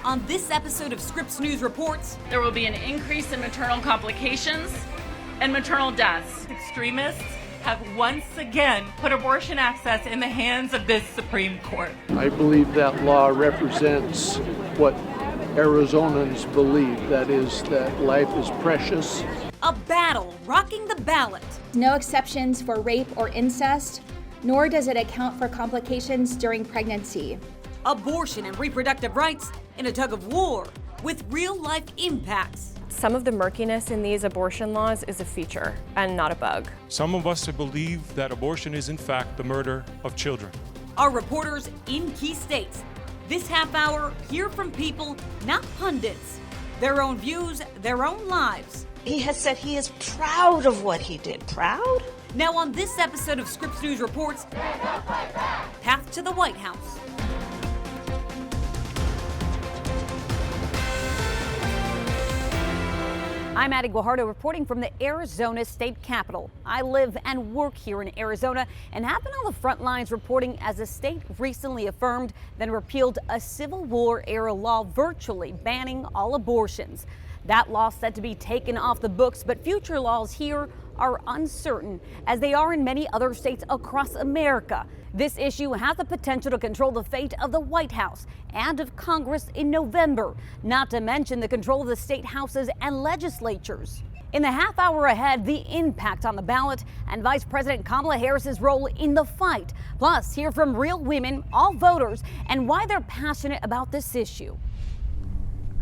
On this episode of Scripps News Reports, there will be an increase in maternal complications and maternal deaths. Extremists have once again put abortion access in the hands of this Supreme Court. I believe that law represents what Arizonans believe, that is, that life is precious. A battle rocking the ballot. No exceptions for rape or incest, nor does it account for complications during pregnancy. Abortion and reproductive rights in a tug of war with real-life impacts. Some of the murkiness in these abortion laws is a feature and not a bug. Some of us believe that abortion is in fact the murder of children. Our reporters in key states. This half hour, hear from people, not pundits. Their own views, their own lives. He has said he is proud of what he did. Proud? Now on this episode of Scripps News Reports, Path to the White House. I'm Addie Guajardo reporting from the Arizona State Capitol. I live and work here in Arizona and have been on the front lines reporting as the state recently affirmed then repealed a Civil War era law virtually banning all abortions. That law said to be taken off the books, but future laws here are uncertain, as they are in many other states across America. This issue has the potential to control the fate of the White House and of Congress in November, not to mention the control of the state houses and legislatures. In the half hour ahead, the impact on the ballot and Vice President Kamala Harris's role in the fight. Plus, hear from real women, all voters, and why they're passionate about this issue.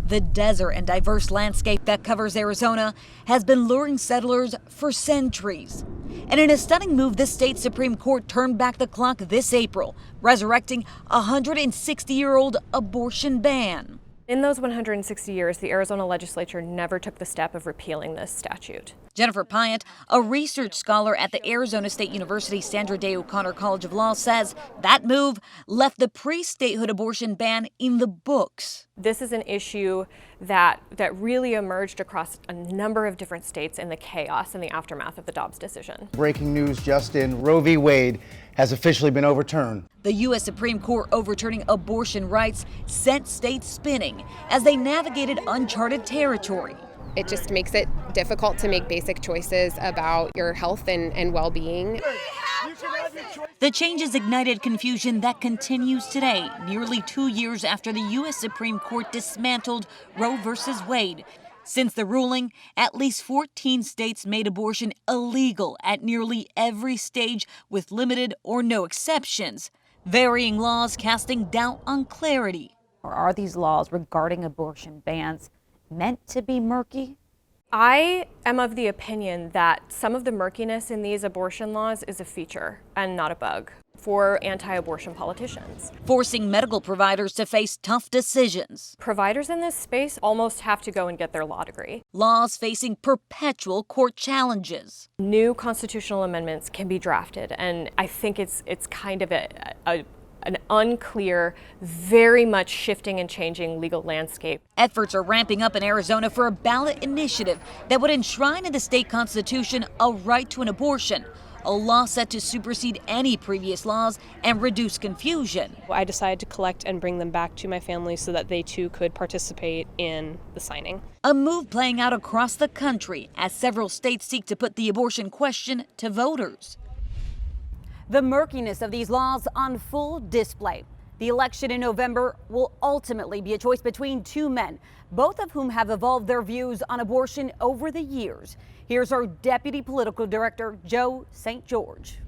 The desert and diverse landscape that covers Arizona has been luring settlers for centuries. And in a stunning move, the state Supreme Court turned back the clock this April, resurrecting a 160-year-old abortion ban. In those 160 years, the Arizona legislature never took the step of repealing this statute. Jennifer Pyant, a research scholar at the Arizona State University Sandra Day O'Connor College of Law, says that move left the pre-statehood abortion ban in the books. This is an issue that really emerged across a number of different states in the chaos in the aftermath of the Dobbs decision. Breaking news just in, Roe v. Wade has officially been overturned. The U.S. Supreme Court overturning abortion rights sent states spinning as they navigated uncharted territory. It just makes it difficult to make basic choices about your health and well-being. The changes ignited confusion that continues today, nearly 2 years after the U.S. Supreme Court dismantled Roe v. Wade. Since the ruling, at least 14 states made abortion illegal at nearly every stage with limited or no exceptions, varying laws casting doubt on clarity. Or are these laws regarding abortion bans meant to be murky? I am of the opinion that some of the murkiness in these abortion laws is a feature and not a bug for anti-abortion politicians. Forcing medical providers to face tough decisions. Providers in this space almost have to go and get their law degree. Laws facing perpetual court challenges. New constitutional amendments can be drafted, and I think it's kind of an unclear, very much shifting and changing legal landscape. Efforts are ramping up in Arizona for a ballot initiative that would enshrine in the state constitution a right to an abortion, a law set to supersede any previous laws and reduce confusion. I decided to collect and bring them back to my family so that they too could participate in the signing. A move playing out across the country as several states seek to put the abortion question to voters. The murkiness of these laws on full display. The election in November will ultimately be a choice between two men, both of whom have evolved their views on abortion over the years. Here's our Deputy Political Director, Joe St. George.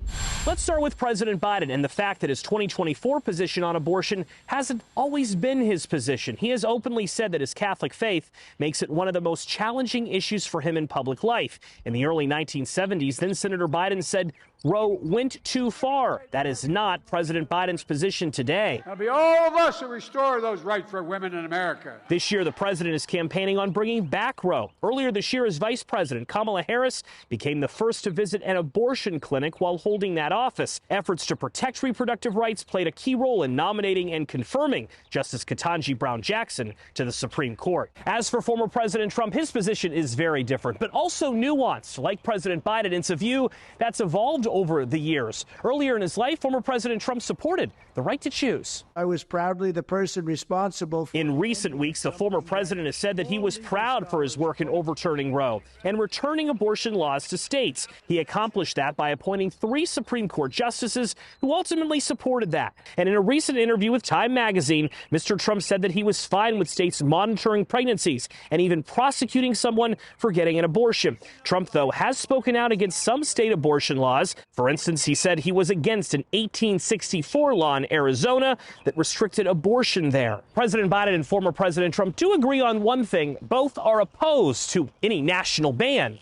Let's start with President Biden and the fact that his 2024 position on abortion hasn't always been his position. He has openly said that his Catholic faith makes it one of the most challenging issues for him in public life. In the early 1970s, then Senator Biden said Roe went too far. That is not President Biden's position today. It'll be all of us who restore those rights for women in America. This year, the president is campaigning on bringing back Roe. Earlier this year, as vice president, Kamala Harris became the first to visit an abortion clinic while holding that office. Efforts to protect reproductive rights played a key role in nominating and confirming Justice Ketanji Brown Jackson to the Supreme Court. As for former President Trump, his position is very different, but also nuanced. Like President Biden, it's a view that's evolved over the years. Earlier in his life, former President Trump supported the right to choose. I was proudly the person responsible. In recent weeks, the former president has said that he was proud for his work in overturning Roe and returning abortion laws to states. He accomplished that by appointing 3 Supreme Court justices who ultimately supported that. And in a recent interview with Time magazine, Mr. Trump said that he was fine with states monitoring pregnancies and even prosecuting someone for getting an abortion. Trump, though, has spoken out against some state abortion laws. For instance, he said he was against an 1864 law in Arizona that restricted abortion there. President Biden and former President Trump do agree on one thing. Both are opposed to any national ban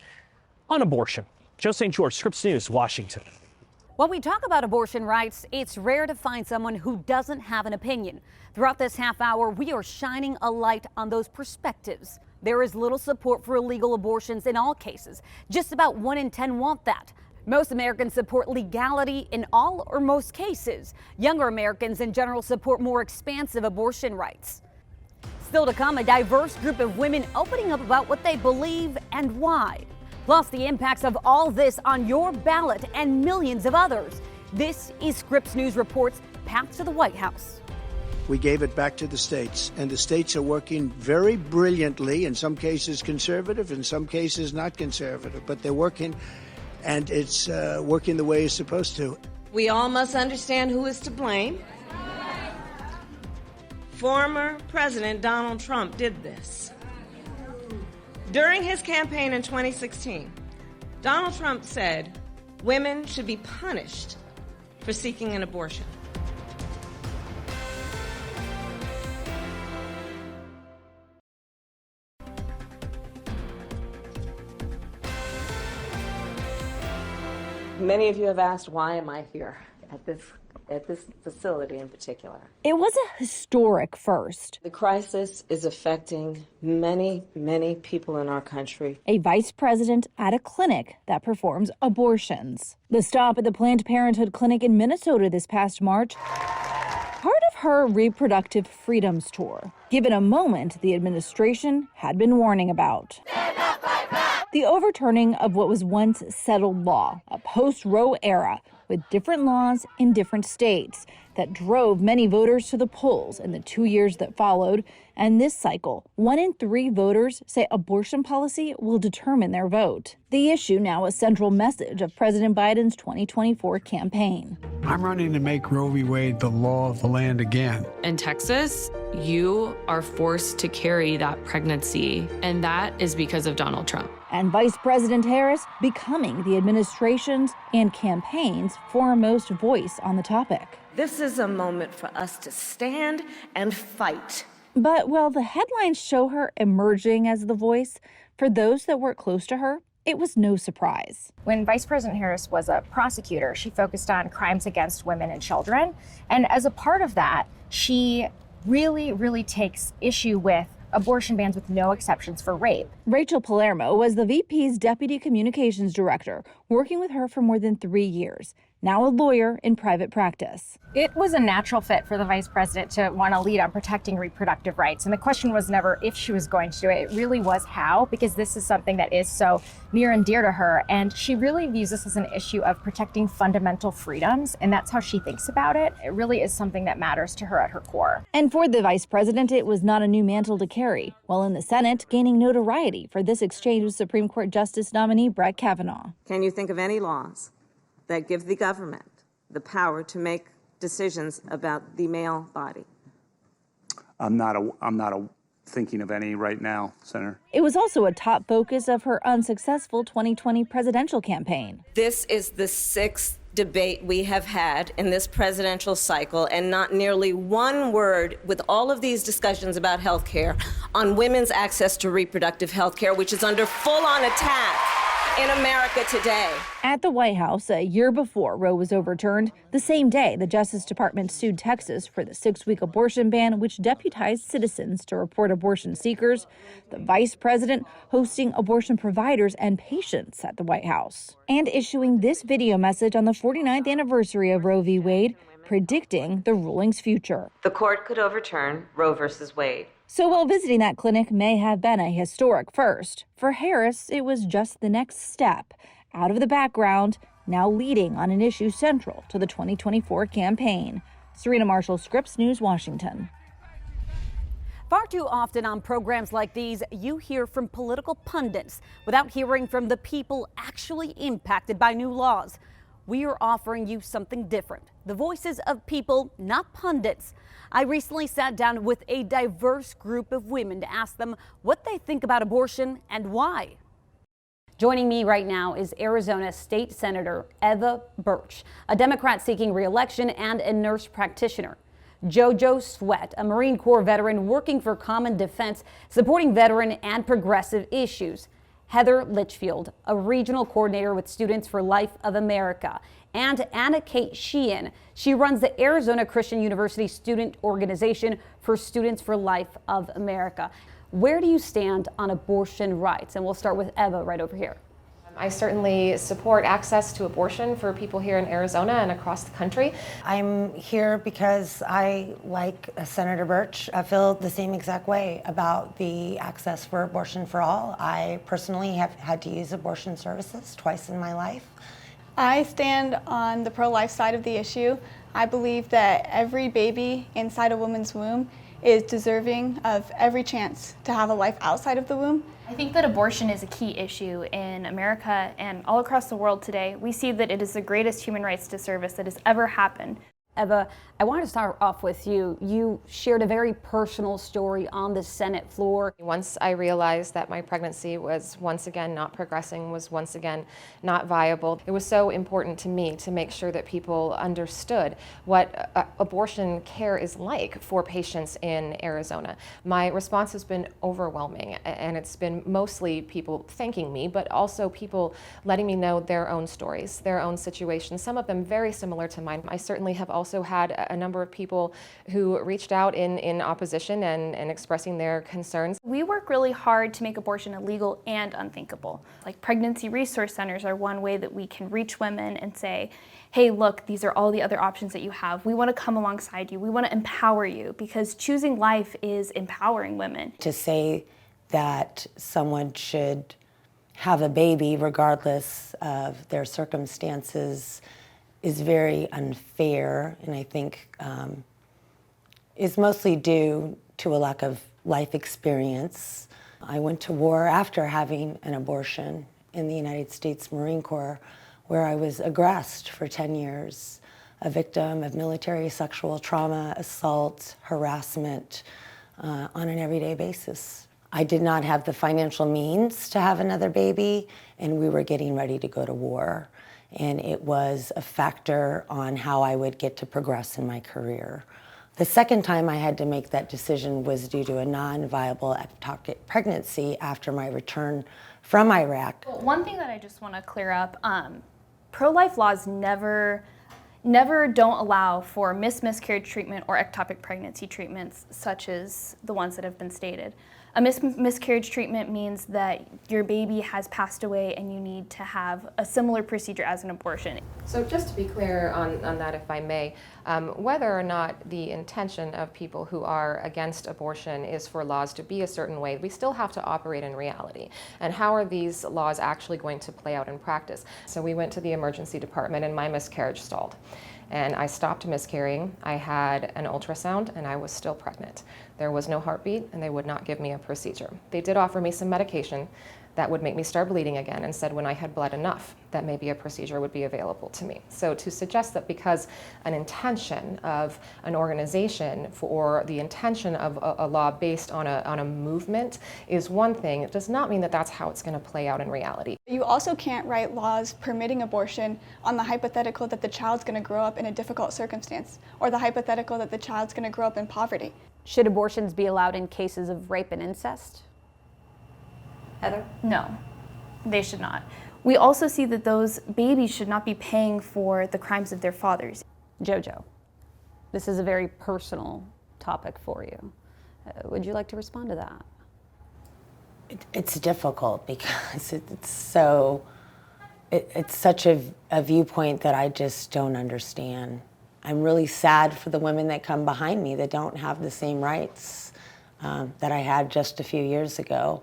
on abortion. Joe St. George, Scripps News, Washington. When we talk about abortion rights, it's rare to find someone who doesn't have an opinion. Throughout this half hour, we are shining a light on those perspectives. There is little support for illegal abortions in all cases. Just about 1 in 10 want that. Most Americans support legality in all or most cases. Younger Americans in general support more expansive abortion rights. Still to come, a diverse group of women opening up about what they believe and why. Plus, the impacts of all this on your ballot and millions of others. This is Scripps News Report's Path to the White House. We gave it back to the states, and the states are working very brilliantly, in some cases conservative, in some cases not conservative, but they're working, and it's working the way it's supposed to. We all must understand who is to blame. Former President Donald Trump did this. During his campaign in 2016, Donald Trump said women should be punished for seeking an abortion. Many of you have asked, why am I here at this facility in particular? It was a historic first. The crisis is affecting many, many people in our country. A vice president at a clinic that performs abortions. The stop at the Planned Parenthood clinic in Minnesota this past March, part of her reproductive freedoms tour, given a moment the administration had been warning about. The overturning of what was once settled law, a post-Roe era with different laws in different states that drove many voters to the polls in the 2 years that followed. And this cycle, 1 in 3 voters say abortion policy will determine their vote. The issue now a central message of President Biden's 2024 campaign. I'm running to make Roe v. Wade the law of the land again. In Texas, you are forced to carry that pregnancy, and that is because of Donald Trump. And Vice President Harris becoming the administration's and campaign's foremost voice on the topic. This is a moment for us to stand and fight. But while the headlines show her emerging as the voice, for those that work close to her, it was no surprise. When Vice President Harris was a prosecutor, she focused on crimes against women and children. And as a part of that, she really takes issue with abortion bans with no exceptions for rape. Rachel Palermo was the VP's deputy communications director, working with her for more than 3 years. Now a lawyer in private practice. It was a natural fit for the vice president to want to lead on protecting reproductive rights. And the question was never if she was going to do it. It really was how, because this is something that is so near and dear to her. And she really views this as an issue of protecting fundamental freedoms. And that's how she thinks about it. It really is something that matters to her at her core. And for the vice president, it was not a new mantle to carry. While in the Senate, gaining notoriety for this exchange with Supreme Court Justice nominee Brett Kavanaugh. Can you think of any laws that give the government the power to make decisions about the male body? I'm not thinking of any right now, Senator. It was also a top focus of her unsuccessful 2020 presidential campaign. This is the 6th debate we have had in this presidential cycle, and not nearly one word with all of these discussions about health care on women's access to reproductive health care, which is under full-on attack in America today. At the White House a year before Roe was overturned, the same day the Justice Department sued Texas for the 6-week abortion ban, which deputized citizens to report abortion seekers, the vice president hosting abortion providers and patients at the White House, and issuing this video message on the 49th anniversary of Roe v. Wade, predicting the ruling's future. The court could overturn Roe versus Wade. So while visiting that clinic may have been a historic first, for Harris, it was just the next step out of the background, now leading on an issue central to the 2024 campaign. Serena Marshall, Scripps News, Washington. Far too often on programs like these, you hear from political pundits without hearing from the people actually impacted by new laws. We are offering you something different. The voices of people, not pundits. I recently sat down with a diverse group of women to ask them what they think about abortion and why. Joining me right now is Arizona State Senator Eva Birch, a Democrat seeking re-election and a nurse practitioner. JoJo Sweat, a Marine Corps veteran working for Common Defense, supporting veteran and progressive issues. Heather Litchfield, a regional coordinator with Students for Life of America, and Anna Kate Sheehan. She runs the Arizona Christian University Student Organization for Students for Life of America. Where do you stand on abortion rights? And we'll start with Eva right over here. I certainly support access to abortion for people here in Arizona and across the country. I'm here because I, like Senator Birch, I feel the same exact way about the access for abortion for all. I personally have had to use abortion services twice in my life. I stand on the pro-life side of the issue. I believe that every baby inside a woman's womb is deserving of every chance to have a life outside of the womb. I think that abortion is a key issue in America and all across the world today. We see that it is the greatest human rights disservice that has ever happened. Eva, I want to start off with you. You shared a very personal story on the Senate floor. Once I realized that my pregnancy was once again not progressing, was once again not viable, it was so important to me to make sure that people understood what abortion care is like for patients in Arizona. My response has been overwhelming, and it's been mostly people thanking me, but also people letting me know their own stories, their own situations, some of them very similar to mine. I certainly have also had a number of people who reached out in opposition and expressing their concerns. We work really hard to make abortion illegal and unthinkable. Like pregnancy resource centers are one way that we can reach women and say, hey, look, these are all the other options that you have. We want to come alongside you. We want to empower you, because choosing life is empowering women. To say that someone should have a baby regardless of their circumstances is very unfair, and I think is mostly due to a lack of life experience. I went to war after having an abortion in the United States Marine Corps, where I was aggressed for 10 years, a victim of military sexual trauma, assault, harassment on an everyday basis. I did not have the financial means to have another baby, and we were getting ready to go to war. And it was a factor on how I would get to progress in my career. The second time I had to make that decision was due to a non-viable ectopic pregnancy after my return from Iraq. One thing that I just want to clear up, pro-life laws never don't allow for miscarriage treatment or ectopic pregnancy treatments such as the ones that have been stated. A miscarriage treatment means that your baby has passed away and you need to have a similar procedure as an abortion. So just to be clear on that, if I may, whether or not the intention of people who are against abortion is for laws to be a certain way, we still have to operate in reality. And how are these laws actually going to play out in practice? So we went to the emergency department and my miscarriage stalled. And I stopped miscarrying. I had an ultrasound and I was still pregnant. There was no heartbeat and they would not give me a procedure. They did offer me some medication that would make me start bleeding again, and said when I had bled enough that maybe a procedure would be available to me. So to suggest that because an intention of an organization or the intention of a law based on a movement is one thing, it does not mean that that's how it's going to play out in reality. You also can't write laws permitting abortion on the hypothetical that the child's going to grow up in a difficult circumstance, or the hypothetical that the child's going to grow up in poverty. Should abortions be allowed in cases of rape and incest? Heather? No, they should not. We also see that those babies should not be paying for the crimes of their fathers. Jojo, this is a very personal topic for you. Would you like to respond to that? It's difficult because it's such a viewpoint that I just don't understand. I'm really sad for the women that come behind me that don't have the same rights that I had just a few years ago.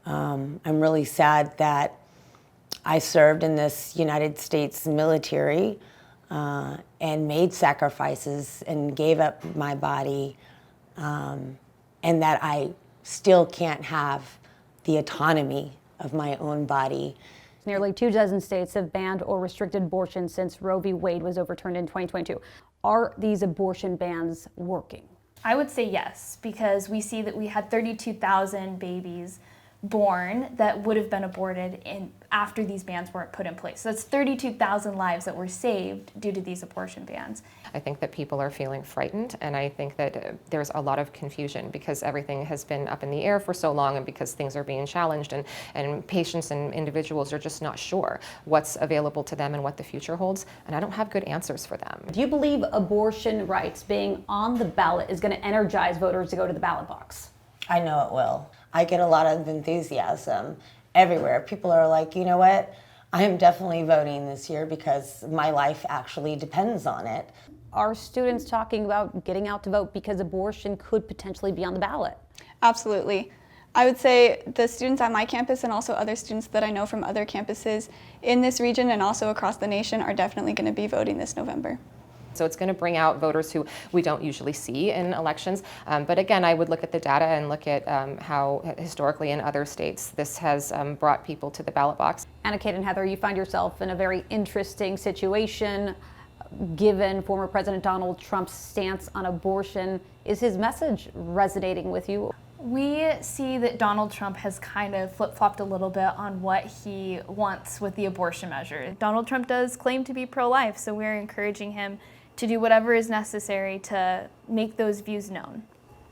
I'm really sad that I served in this United States military and made sacrifices and gave up my body, and that I still can't have the autonomy of my own body. Nearly 24 states have banned or restricted abortion since Roe v. Wade was overturned in 2022. Are these abortion bans working? I would say yes, because we see that we had 32,000 babies born that would have been aborted after these bans weren't put in place. So that's 32,000 lives that were saved due to these abortion bans. I think that people are feeling frightened, and I think that there's a lot of confusion because everything has been up in the air for so long, and because things are being challenged, and patients and individuals are just not sure what's available to them and what the future holds, and I don't have good answers for them. Do you believe abortion rights being on the ballot is going to energize voters to go to the ballot box? I know it will. I get a lot of enthusiasm everywhere. People are like, you know what? I am definitely voting this year because my life actually depends on it. Are students talking about getting out to vote because abortion could potentially be on the ballot? Absolutely. I would say the students at my campus and also other students that I know from other campuses in this region and also across the nation are definitely going to be voting this November. So it's going to bring out voters who we don't usually see in elections. But again, I would look at the data and look at how historically in other states this has brought people to the ballot box. Anna, Kate, and Heather, you find yourself in a very interesting situation given former President Donald Trump's stance on abortion. Is his message resonating with you? We see that Donald Trump has kind of flip-flopped a little bit on what he wants with the abortion measure. Donald Trump does claim to be pro-life, so we're encouraging him to do whatever is necessary to make those views known.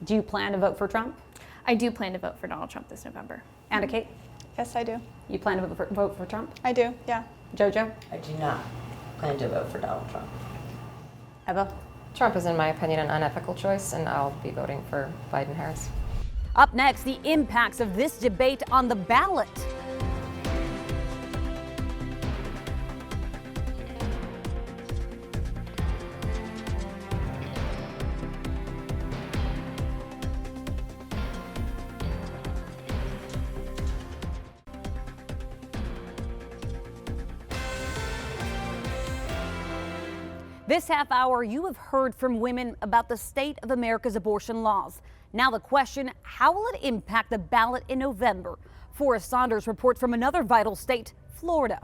Do you plan to vote for Trump? I do plan to vote for Donald Trump this November. Anna Kate? Yes, I do. You plan to vote for Trump? I do, yeah. Jojo? I do not plan to vote for Donald Trump. Eva? Trump is, in my opinion, an unethical choice, and I'll be voting for Biden-Harris. Up next, the impacts of this debate on the ballot. This half hour, you have heard from women about the state of America's abortion laws. Now the question, how will it impact the ballot in November? Forrest Saunders reports from another vital state, Florida.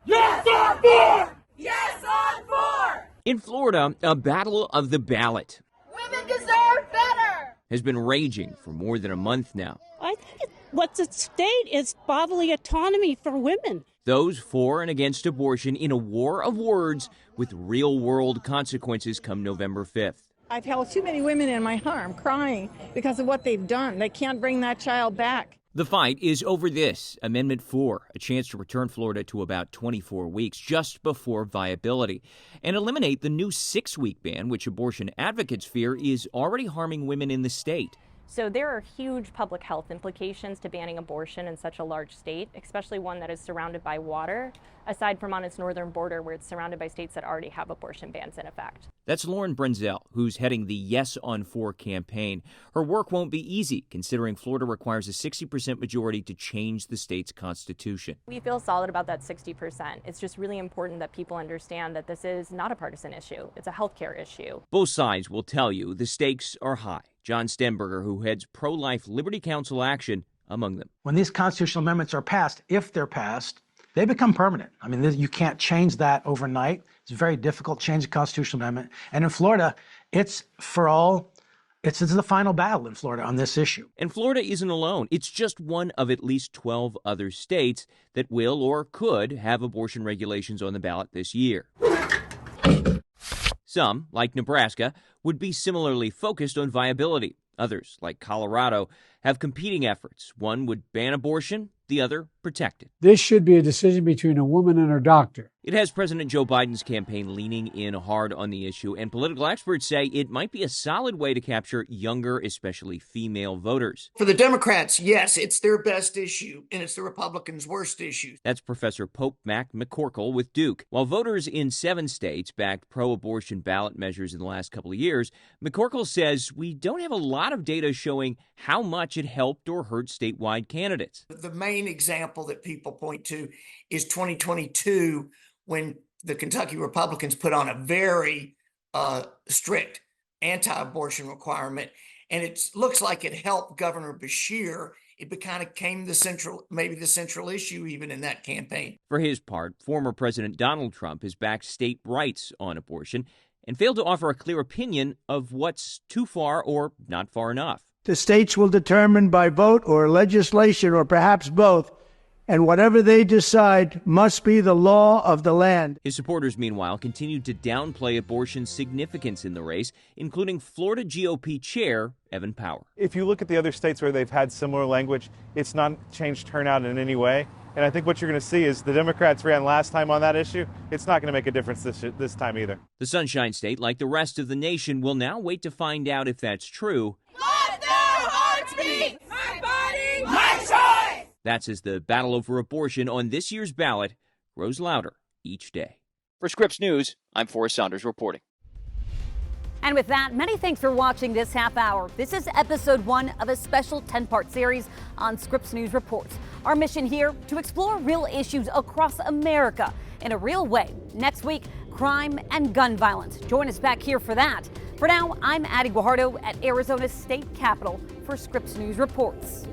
Yes on 4! Yes on 4! In Florida, a battle of the ballot Women deserve better! has been raging for more than a month now. I think what's at stake is bodily autonomy for women. Those for and against abortion in a war of words with real-world consequences come November 5th. I've held too many women in my arm crying because of what they've done. They can't bring that child back. The fight is over this, Amendment 4, a chance to return Florida to about 24 weeks just before viability, and eliminate the new 6-week ban, which abortion advocates fear is already harming women in the state. So there are huge public health implications to banning abortion in such a large state, especially one that is surrounded by water, aside from on its northern border where it's surrounded by states that already have abortion bans in effect. That's Lauren Brenzel, who's heading the Yes on 4 campaign. Her work won't be easy, considering Florida requires a 60% majority to change the state's constitution. We feel solid about that 60%. It's just really important that people understand that this is not a partisan issue. It's a healthcare issue. Both sides will tell you the stakes are high. John Stenberger, who heads Pro-Life Liberty Council Action, among them. When these constitutional amendments are passed, if they're passed, they become permanent. I mean, you can't change that overnight. It's very difficult to change a constitutional amendment. And in Florida, it's the final battle in Florida on this issue. And Florida isn't alone. It's just one of at least 12 other states that will or could have abortion regulations on the ballot this year. Some, like Nebraska, would be similarly focused on viability. Others, like Colorado, have competing efforts. One would ban abortion, the other protected. This should be a decision between a woman and her doctor. It has President Joe Biden's campaign leaning in hard on the issue, and political experts say it might be a solid way to capture younger, especially female voters. For the Democrats, yes, it's their best issue, and it's the Republicans' worst issue. That's Professor Pope Mac McCorkle with Duke. While voters in 7 states backed pro-abortion ballot measures in the last couple of years, McCorkle says we don't have a lot of data showing how much it helped or hurt statewide candidates. The main example that people point to is 2022, when the Kentucky Republicans put on a very strict anti-abortion requirement, and it looks like it helped Governor Beshear. It kind of became maybe the central issue even in that campaign. For his part, former President Donald Trump has backed state rights on abortion and failed to offer a clear opinion of what's too far or not far enough. The states will determine by vote or legislation or perhaps both, and whatever they decide must be the law of the land. His supporters, meanwhile, continued to downplay abortion's significance in the race, including Florida GOP chair Evan Power. If you look at the other states where they've had similar language, it's not changed turnout in any way. And I think what you're going to see is the Democrats ran last time on that issue. It's not going to make a difference this time either. The Sunshine State, like the rest of the nation, will now wait to find out if that's true. Let their hearts beat! My body, my choice! That's as the battle over abortion on this year's ballot grows louder each day. For Scripps News, I'm Forrest Saunders reporting. And with that, many thanks for watching this half hour. This is episode 1 of a special 10-part series on Scripps News Reports. Our mission here, to explore real issues across America in a real way. Next week, crime and gun violence. Join us back here for that. For now, I'm Addie Guajardo at Arizona's state capitol for Scripps News Reports.